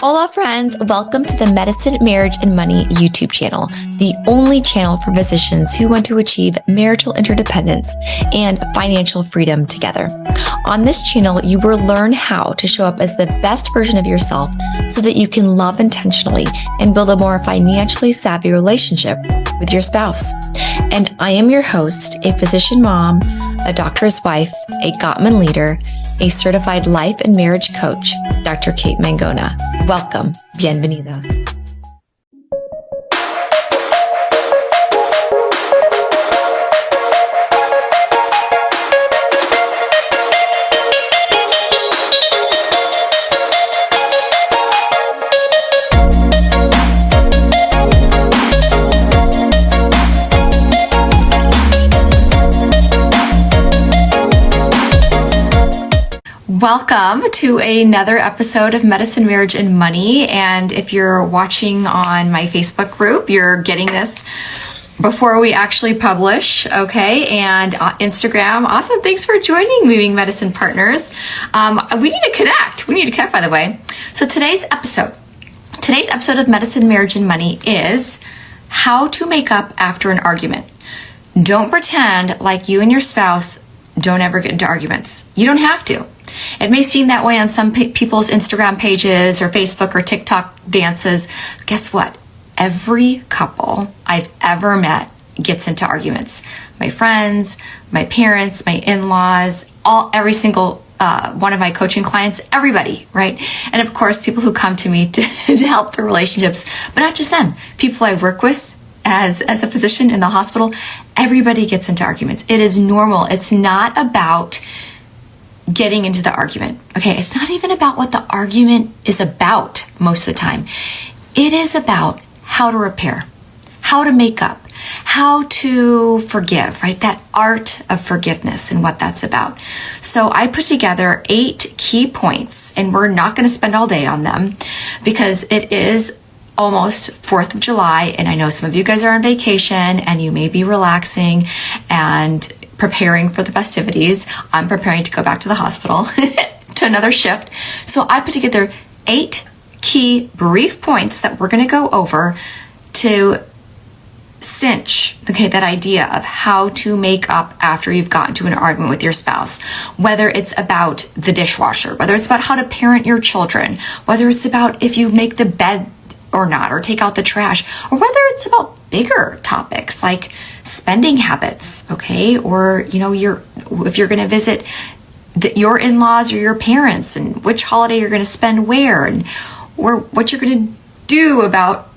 Hola friends, welcome to the Medicine, Marriage, and Money YouTube channel, the only channel for physicians who want to achieve marital interdependence and financial freedom together. On this channel, you will learn how to show up as the best version of yourself so that you can love intentionally and build a more financially savvy relationship with your spouse. And I am your host, a physician mom, a doctor's wife, a Gottman leader, a certified life and marriage coach, Dr. Kate Mangona. Welcome. Bienvenidos. Welcome to another episode of Medicine, Marriage, and Money. And if you're watching on my Facebook group, you're getting this before we actually publish, okay? And Instagram, awesome. Thanks for joining Moving Medicine Partners. We need to connect. By the way. So today's episode of Medicine, Marriage, and Money is how to make up after an argument. Don't pretend like you and your spouse don't ever get into arguments. You don't have to. It may seem that way on some people's Instagram pages or Facebook or TikTok dances. Guess what? Every couple I've ever met gets into arguments. My friends, my parents, my in-laws, every single one of my coaching clients, everybody, right? And of course, people who come to me to help their relationships, but not just them. People I work with as a physician in the hospital, everybody gets into arguments. It is normal. It's not about getting into the argument. Okay, it's not even about what the argument is about most of the time. It is about how to repair, how to make up, how to forgive, right? That art of forgiveness and what that's about. So I put together 8 key points, and we're not going to spend all day on them because it is almost 4th of July, and I know some of you guys are on vacation and you may be relaxing and preparing for the festivities. I'm preparing to go back to the hospital to another shift. So I put together 8 key brief points that we're going to go over to cinch, okay, that idea of how to make up after you've gotten to an argument with your spouse. Whether it's about the dishwasher, whether it's about how to parent your children, whether it's about if you make the bed or not, or take out the trash, or whether it's about bigger topics like spending habits, okay? Or, if you're going to visit your in-laws or your parents, and which holiday you're going to spend where, and or what you're going to do about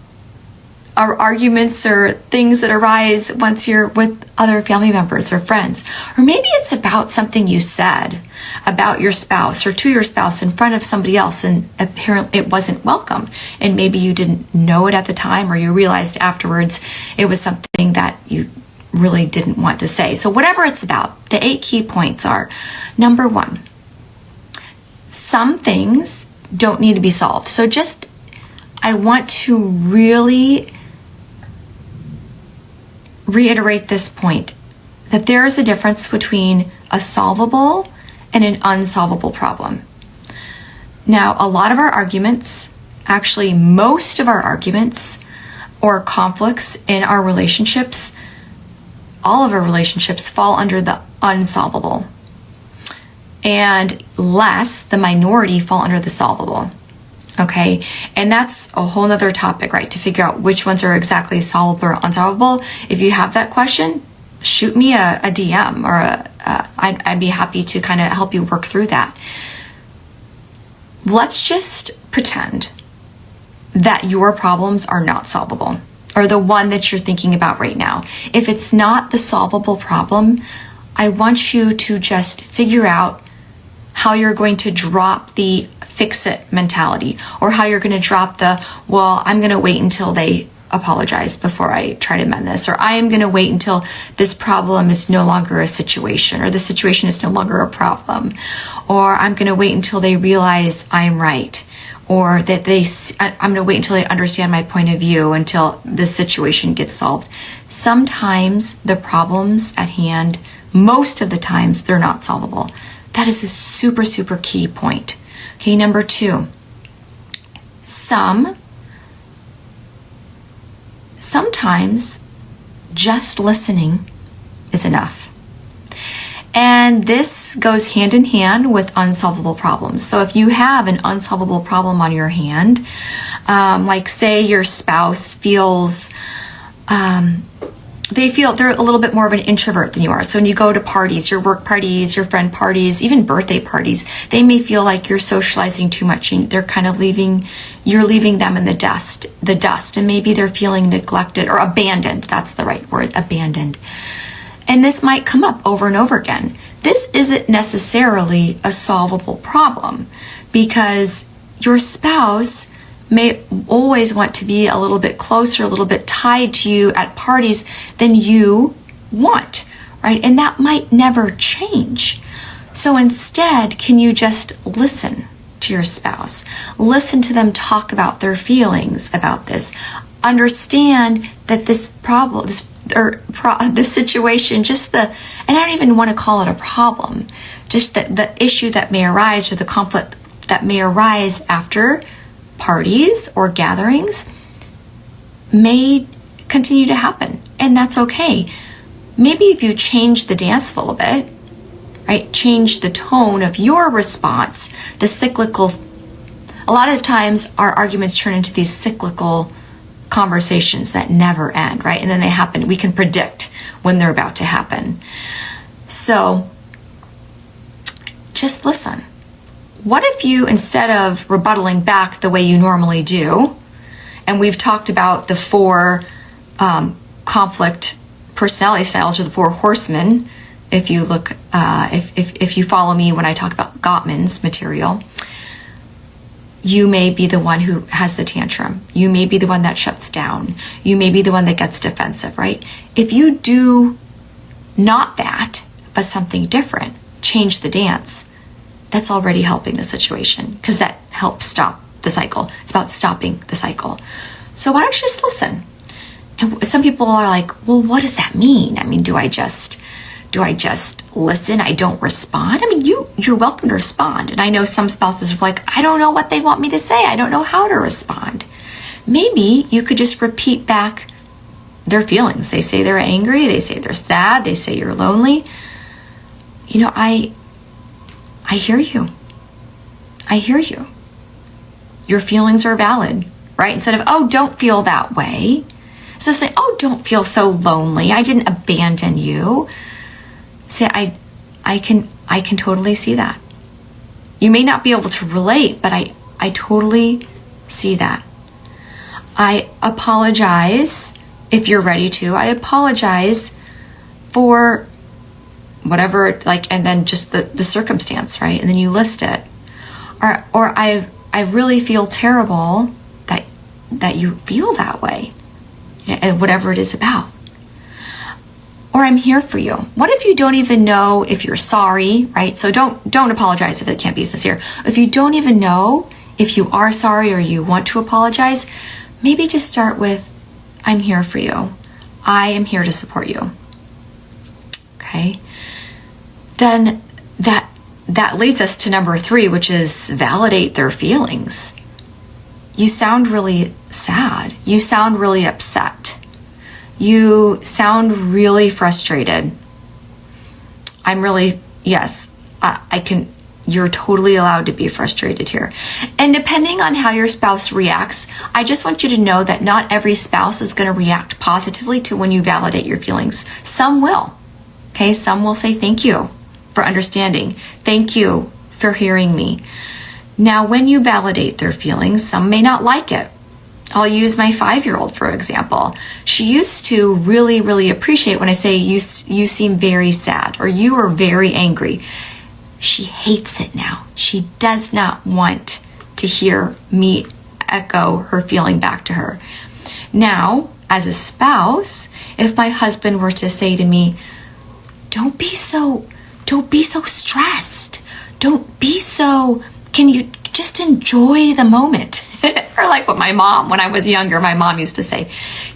arguments or things that arise once you're with other family members or friends. Or maybe it's about something you said about your spouse or to your spouse in front of somebody else, and apparently it wasn't welcome. And maybe you didn't know it at the time, or you realized afterwards it was something that you really didn't want to say. So whatever it's about, the 8 key points are: number 1, some things don't need to be solved. So I want to really reiterate this point, that there is a difference between a solvable and an unsolvable problem. Now, a lot of our arguments, actually most of our arguments or conflicts in our relationships, all of our relationships fall under the unsolvable, and the minority fall under the solvable. Okay, and that's a whole nother topic, right? To figure out which ones are exactly solvable or unsolvable. If you have that question, shoot me a DM, or I'd be happy to kind of help you work through that. Let's just pretend that your problems are not solvable, or the one that you're thinking about right now. If it's not the solvable problem, I want you to just figure out how you're going to drop the fix-it mentality, or how you're going to drop I'm going to wait until they apologize before I try to mend this, or I am going to wait until this problem is no longer a situation, or the situation is no longer a problem, or I'm going to wait until they realize I'm right, or that I'm going to wait until they understand my point of view until this situation gets solved. Sometimes the problems at hand, most of the times, they're not solvable. That is a super, super key point. Okay, number 2, sometimes just listening is enough. And this goes hand in hand with unsolvable problems. So if you have an unsolvable problem on your hand, like say your spouse feels, they're a little bit more of an introvert than you are. So when you go to parties, your work parties, your friend parties, even birthday parties, they may feel like you're socializing too much and they're kind of you're leaving them in the dust, and maybe they're feeling neglected or abandoned. That's the right word, abandoned. And this might come up over and over again. This isn't necessarily a solvable problem because your spouse may always want to be a little bit closer, a little bit tied to you at parties than you want, right? And that might never change. So instead, can you just listen to your spouse? Listen to them talk about their feelings about this. Understand that this problem, this situation, and I don't even want to call it a problem, just that the issue that may arise or the conflict that may arise after parties or gatherings may continue to happen, and that's okay. Maybe if you change the dance a little bit, right, change the tone of your response, a lot of times our arguments turn into these cyclical conversations that never end, right? And then they happen. We can predict when they're about to happen. So just listen. What if you, instead of rebuttaling back the way you normally do, and we've talked about the 4 conflict personality styles, or the 4 horsemen, if you look, if you follow me when I talk about Gottman's material, you may be the one who has the tantrum. You may be the one that shuts down. You may be the one that gets defensive, right? If you do not that, but something different, change the dance, that's already helping the situation because that helps stop the cycle. It's about stopping the cycle. So why don't you just listen? And some people are like, well, what does that mean? I mean, do I just listen? I don't respond? I mean, you're welcome to respond. And I know some spouses are like, I don't know what they want me to say. I don't know how to respond. Maybe you could just repeat back their feelings. They say they're angry. They say they're sad. They say you're lonely. You know, I hear you. I hear you. Your feelings are valid, right? Instead of, oh, don't feel that way. So say, oh, don't feel so lonely. I didn't abandon you. Say, I can totally see that. You may not be able to relate, but I totally see that. I apologize if you're ready to. I apologize for whatever, like, and then just the circumstance, right? And then you list it. Or I really feel terrible that you feel that way, and whatever it is about. Or I'm here for you. What if you don't even know if you're sorry, right? So don't apologize if it can't be sincere. If you don't even know if you are sorry or you want to apologize, maybe just start with, I'm here for you. I am here to support you. Okay? Then that leads us to number 3, which is validate their feelings. You sound really sad. You sound really upset. You sound really frustrated. You're totally allowed to be frustrated here. And depending on how your spouse reacts, I just want you to know that not every spouse is going to react positively to when you validate your feelings. Some will. Okay, some will say thank you for understanding. Thank you for hearing me. Now, when you validate their feelings, some may not like it. I'll use my 5-year-old, for example. She used to really, really appreciate when I say you seem very sad or you are very angry. She hates it now. She does not want to hear me echo her feeling back to her. Now, as a spouse, if my husband were to say to me, don't be so stressed. Can you just enjoy the moment? Or like what when I was younger, my mom used to say,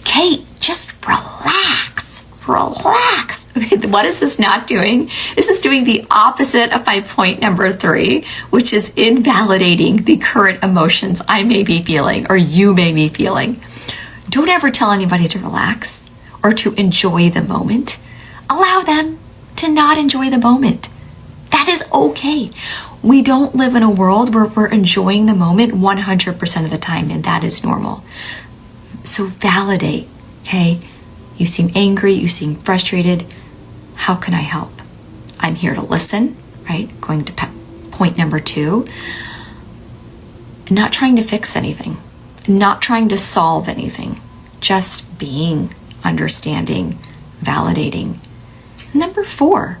Kate, just relax. relax. Okay, what is this not doing? This is doing the opposite of my point number 3, which is invalidating the current emotions I may be feeling or you may be feeling. Don't ever tell anybody to relax or to enjoy the moment. Allow them to not enjoy the moment. That is okay. We don't live in a world where we're enjoying the moment 100% of the time, and that is normal. So validate, okay? You seem angry, you seem frustrated. How can I help? I'm here to listen, right? Going to point number 2. Not trying to fix anything, not trying to solve anything, just being, understanding, validating. Number 4,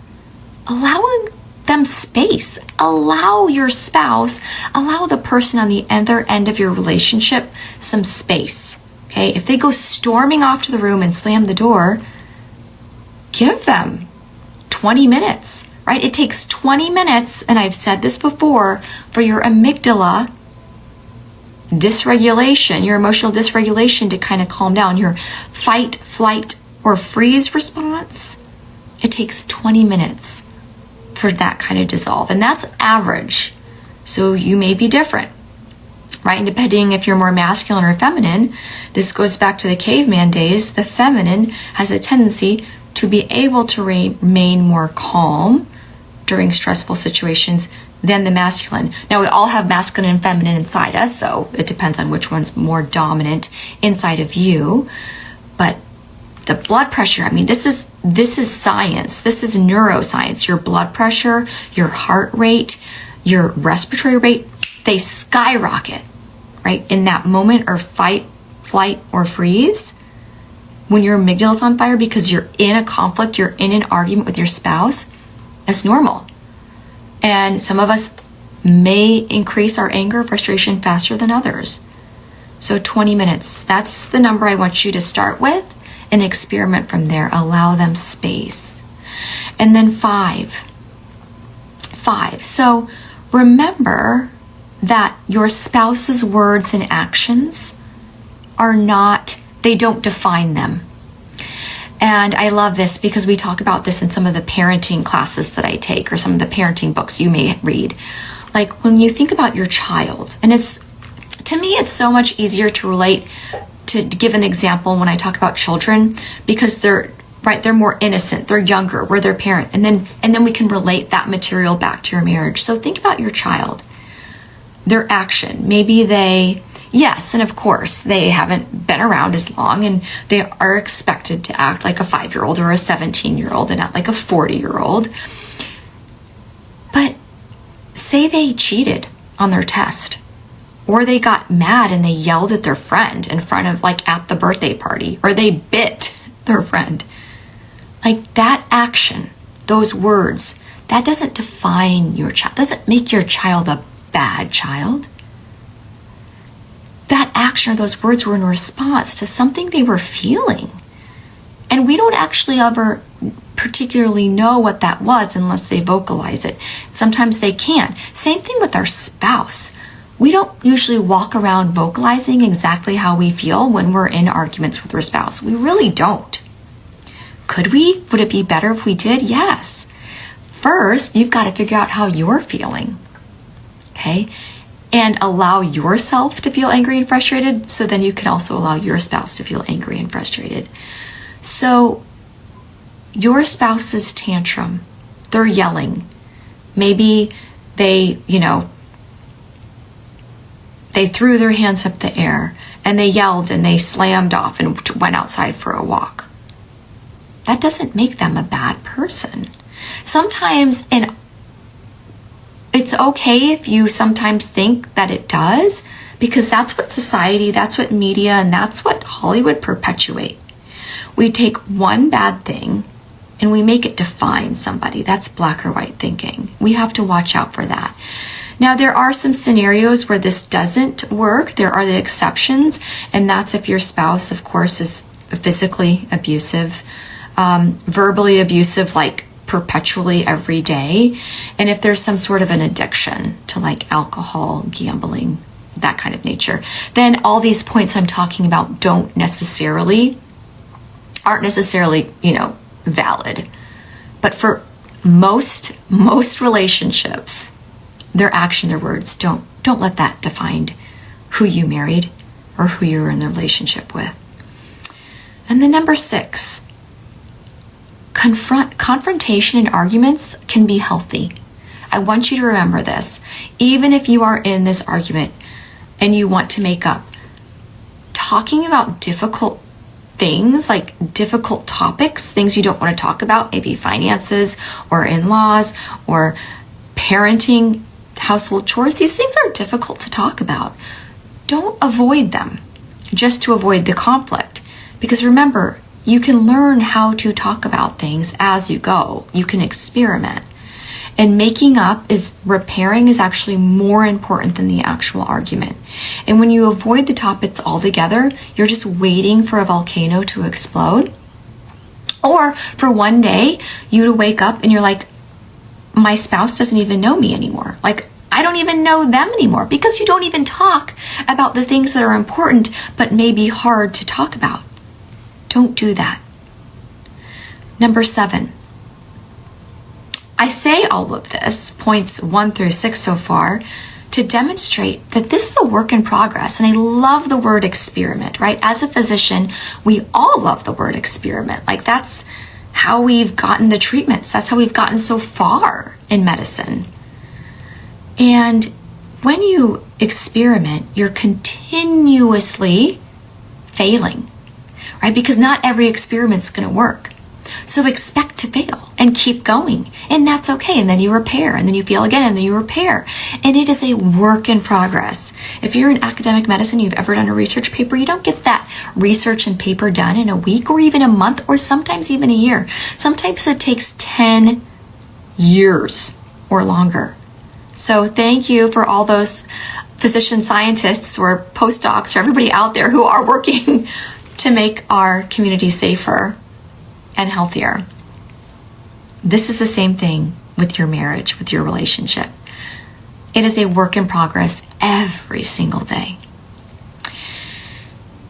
allowing them space. Allow your spouse, allow the person on the other end of your relationship some space. Okay, if they go storming off to the room and slam the door, give them 20 minutes, right? It takes 20 minutes, and I've said this before, for your amygdala dysregulation, your emotional dysregulation to kind of calm down, your fight, flight, or freeze response. It takes 20 minutes for that kind of dissolve, and that's average. So you may be different, right? And depending if you're more masculine or feminine, this goes back to the caveman days. The feminine has a tendency to be able to remain more calm during stressful situations than the masculine. Now, we all have masculine and feminine inside us, so it depends on which one's more dominant inside of you. But the blood pressure, I mean, this is science. This is neuroscience. Your blood pressure, your heart rate, your respiratory rate, they skyrocket, right? In that moment or fight, flight, or freeze, when your amygdala's on fire because you're in a conflict, you're in an argument with your spouse, that's normal. And some of us may increase our anger, frustration faster than others. So 20 minutes, that's the number I want you to start with and experiment from there. Allow them space. And then 5. So remember that your spouse's words and actions are not, they don't define them. And I love this because we talk about this in some of the parenting classes that I take or some of the parenting books you may read. Like when you think about your child, and to me, it's so much easier to relate, to give an example when I talk about children, because they're more innocent, they're younger, we're their parent, and then we can relate that material back to your marriage. So think about your child, their action. Maybe yes, and of course, they haven't been around as long and they are expected to act like a 5-year-old or a 17-year-old and not like a 40-year-old. But say they cheated on their test, or they got mad and they yelled at their friend in front of, like, at the birthday party, or they bit their friend. Like, that action, those words, that doesn't define your child, doesn't make your child a bad child. That action or those words were in response to something they were feeling. And we don't actually ever particularly know what that was unless they vocalize it. Sometimes they can. Same thing with our spouse. We don't usually walk around vocalizing exactly how we feel when we're in arguments with our spouse. We really don't. Could we? Would it be better if we did? Yes. First, you've got to figure out how you're feeling. Okay? And allow yourself to feel angry and frustrated, so then you can also allow your spouse to feel angry and frustrated. So your spouse's tantrum, they're yelling. Maybe they threw their hands up the air and they yelled and they slammed off and went outside for a walk. That doesn't make them a bad person. Sometimes, and it's okay if you sometimes think that it does, because that's what society, that's what media, and that's what Hollywood perpetuate. We take one bad thing and we make it define somebody. That's black or white thinking. We have to watch out for that. Now, there are some scenarios where this doesn't work. There are the exceptions, and that's if your spouse, of course, is physically abusive, verbally abusive, like perpetually every day, and if there's some sort of an addiction to, like, alcohol, gambling, that kind of nature, then all these points I'm talking about don't necessarily aren't necessarily, valid. But for most relationships, their action, their words, don't let that define who you married or who you're in the relationship with. And then number 6, confrontation and arguments can be healthy. I want you to remember this. Even if you are in this argument and you want to make up, talking about difficult things, like difficult topics, things you don't want to talk about, maybe finances or in-laws or parenting, household chores, these things are difficult to talk about. Don't avoid them just to avoid the conflict. Because remember, you can learn how to talk about things as you go. You can experiment. And repairing is actually more important than the actual argument. And when you avoid the topics altogether, you're just waiting for a volcano to explode. Or for one day, you to wake up and you're like, my spouse doesn't even know me anymore. Like, I don't even know them anymore, because you don't even talk about the things that are important but may be hard to talk about. Don't do that. Number 7. I say all of this, points 1 through 6 so far, to demonstrate that this is a work in progress. And I love the word experiment, right? As a physician, we all love the word experiment. Like, that's how we've gotten the treatments. That's how we've gotten so far in medicine. And when you experiment, you're continuously failing, right? Because not every experiment's going to work. So expect to fail and keep going. And that's okay. And then you repair, and then you fail again, and then you repair. And it is a work in progress. If you're in academic medicine, you've ever done a research paper, you don't get that research and paper done in a week or even a month or sometimes even a year. Sometimes it takes 10 years or longer. So thank you for all those physician scientists or postdocs or everybody out there who are working to make our community safer and healthier. This is the same thing with your marriage, with your relationship. It is a work in progress every single day.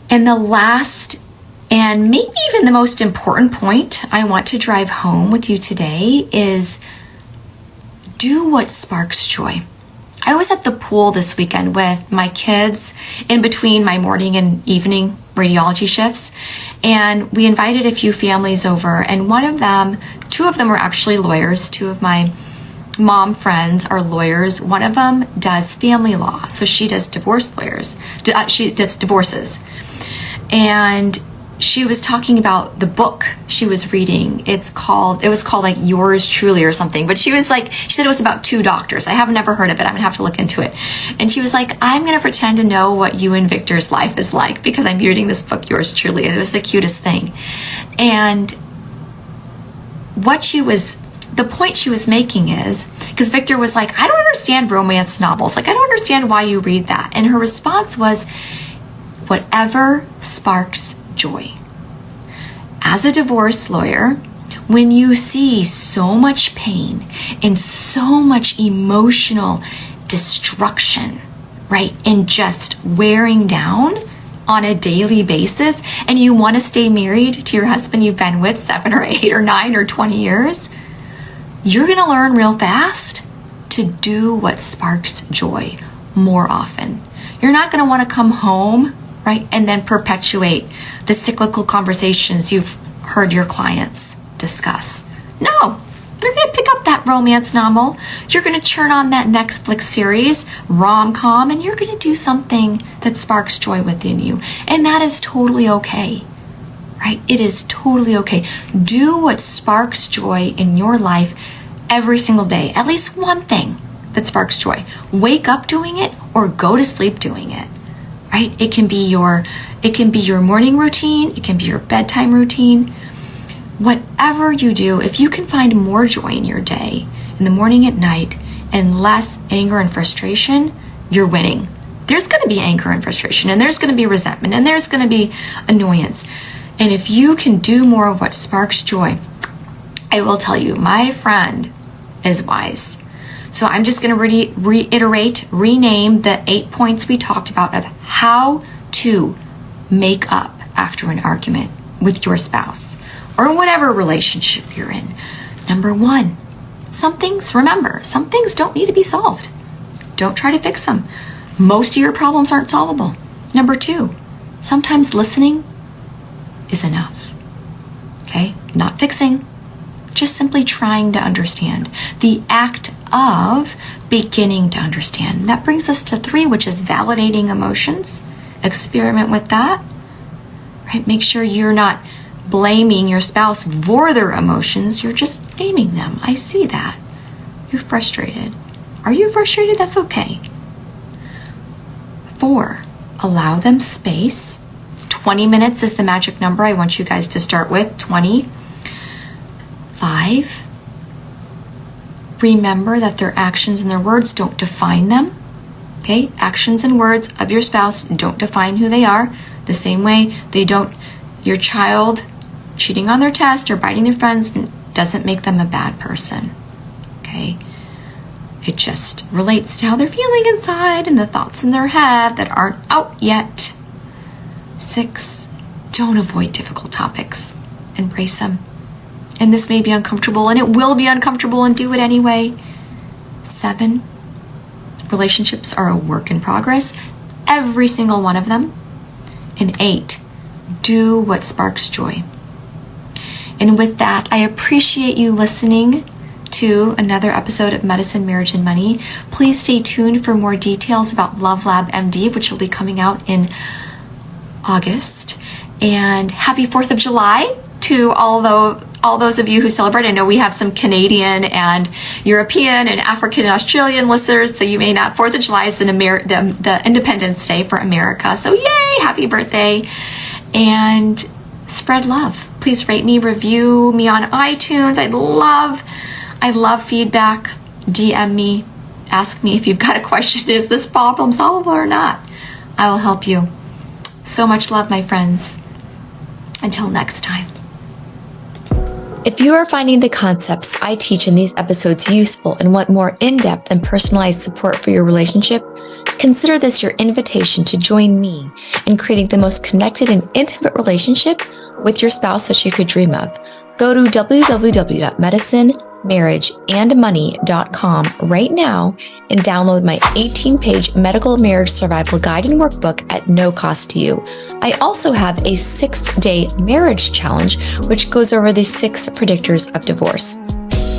And the last and maybe even the most important point I want to drive home with you today is do what sparks joy. I was at the pool this weekend with my kids in between my morning and evening radiology shifts, and we invited a few families over, and two of them were actually lawyers. Two of my mom friends are lawyers. One of them does family law, so she does she does divorces. And she was talking about the book she was reading. It was called like Yours Truly or something. But she said it was about 2 doctors. I have never heard of it. I'm gonna have to look into it. And she was like, I'm gonna pretend to know what you and Victor's life is like because I'm reading this book, Yours Truly. It was the cutest thing. And the point she was making is, because Victor was like, I don't understand romance novels. Like, I don't understand why you read that. And her response was, whatever sparks joy. As a divorce lawyer, when you see so much pain and so much emotional destruction, right, and just wearing down on a daily basis, and you want to stay married to your husband you've been with 7 or 8 or 9 or 20 years, you're going to learn real fast to do what sparks joy more often. You're not going to want to come home, right, and then perpetuate the cyclical conversations you've heard your clients discuss. No, you're going to pick up that romance novel. You're going to turn on that Netflix series, rom-com, and you're going to do something that sparks joy within you. And that is totally okay, right? It is totally okay. Do what sparks joy in your life every single day. At least one thing that sparks joy. Wake up doing it or go to sleep doing it. Right? It can be your morning routine, it can be your bedtime routine. Whatever you do, if you can find more joy in your day, in the morning, at night, and less anger and frustration, you're winning. There's going to be anger and frustration, and there's going to be resentment, and there's going to be annoyance. And if you can do more of what sparks joy, I will tell you, my friend is wise. So I'm just going to rename the 8 points we talked about of how to make up after an argument with your spouse or whatever relationship you're in. Number one, some things don't need to be solved. Don't try to fix them. Most of your problems aren't solvable. Number two, sometimes listening is enough. Okay? Not fixing, just simply trying to understand. The act of beginning to understand. That brings us to 3, which is validating emotions. Experiment with that. Right? Make sure you're not blaming your spouse for their emotions. You're just naming them. I see that. You're frustrated. Are you frustrated? That's okay. 4, allow them space. 20 minutes is the magic number I want you guys to start with. 20. 5, remember that their actions and their words don't define them. Okay? Actions and words of your spouse don't define who they are. The same way your child cheating on their test or biting their friends doesn't make them a bad person. Okay? It just relates to how they're feeling inside and the thoughts in their head that aren't out yet. 6, don't avoid difficult topics. Embrace them. And this may be uncomfortable, and it will be uncomfortable, and do it anyway. 7, relationships are a work in progress, every single one of them. And 8, do what sparks joy. And with that, I appreciate you listening to another episode of Medicine, Marriage, and Money. Please stay tuned for more details about Love Lab MD, which will be coming out in August. And happy 4th of July to all those of you who celebrate. I know we have some Canadian and European and African and Australian listeners, so you may not. 4th of July is the Independence Day for America. So yay, happy birthday. And spread love. Please rate me, review me on iTunes. I love feedback. DM me. Ask me if you've got a question. Is this problem solvable or not? I will help you. So much love, my friends. Until next time. If you are finding the concepts I teach in these episodes useful and want more in-depth and personalized support for your relationship, consider this your invitation to join me in creating the most connected and intimate relationship with your spouse that you could dream of. Go to www.medicinemarriageandmoney.com right now and download my 18-page medical marriage survival guide and workbook at no cost to you. I also have a 6-day marriage challenge, which goes over the 6 predictors of divorce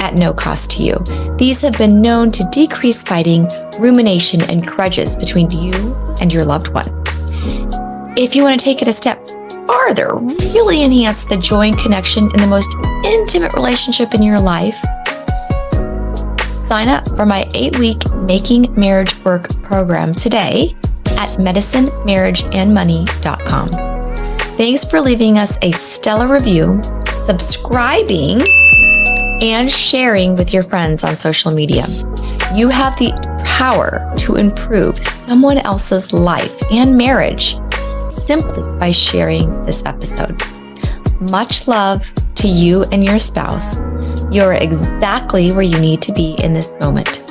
at no cost to you. These have been known to decrease fighting, rumination, and grudges between you and your loved one. If you want to take it a step farther, really enhance the joy and connection in the most intimate relationship in your life, sign up for my 8-week Making Marriage Work program today at medicinemarriageandmoney.com. Thanks for leaving us a stellar review, subscribing, and sharing with your friends on social media. You have the power to improve someone else's life and marriage simply by sharing this episode. Much love to you and your spouse. You're exactly where you need to be in this moment.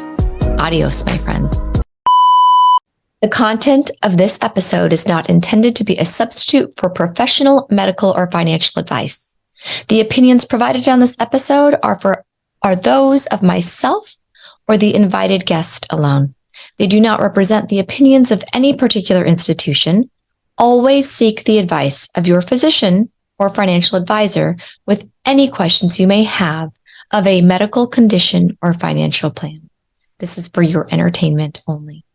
Adios, my friends. The content of this episode is not intended to be a substitute for professional, medical, or financial advice. The opinions provided on this episode are those of myself or the invited guest alone. They do not represent the opinions of any particular institution. Always seek the advice of your physician or financial advisor with any questions you may have of a medical condition or financial plan. This is for your entertainment only.